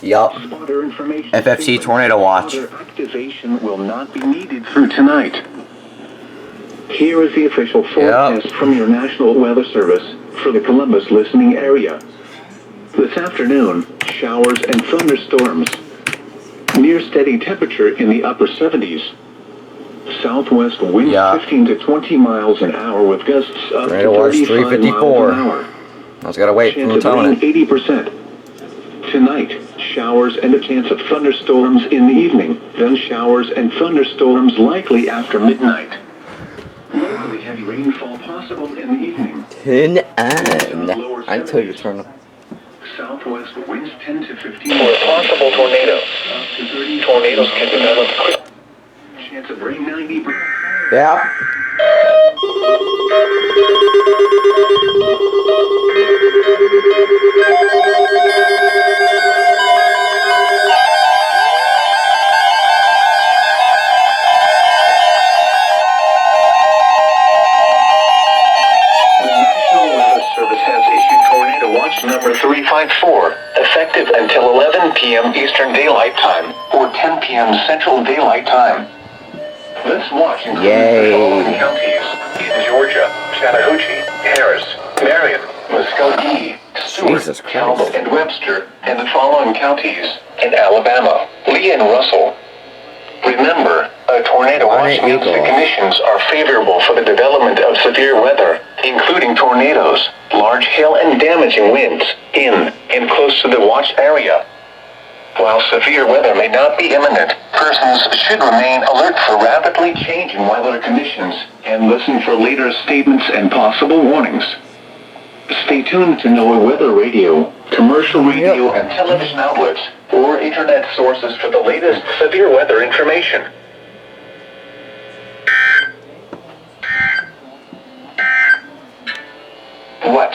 Yup. FFC Tornado Watch. Activation will not be needed through tonight. Here is the official forecast from your National Weather Service for the Columbus listening area. This afternoon, showers and thunderstorms. Near steady temperature in the upper 70s. Southwest winds 15 to 20 miles an hour with gusts up to 35 miles an hour. I was gotta wait for the tone. 80%. Tonight, showers and a chance of thunderstorms in the evening. Then showers and thunderstorms likely after midnight. Locally heavy rainfall possible in the evening. I tell you to turn up. Southwest winds 10 to 15. For a possible tornado. Up to 30 tornadoes can develop quick. Chance of rain 90%. Yeah. Number 354, effective until 11 p.m. Eastern Daylight Time or 10 p.m. Central Daylight Time. This watch includes the following counties in Georgia: Chattahoochee, Harris, Marion, Muskogee, Stewart, Talbot, and Webster, and the following counties in Alabama: Lee and Russell. Remember, a tornado watch means the conditions are favorable for the development of severe weather, including tornadoes, large hail and damaging winds, in and close to the watch area. While severe weather may not be imminent, persons should remain alert for rapidly changing weather conditions and listen for later statements and possible warnings. Stay tuned to NOAA Weather Radio, commercial radio and television outlets, or internet sources for the latest severe weather information. What?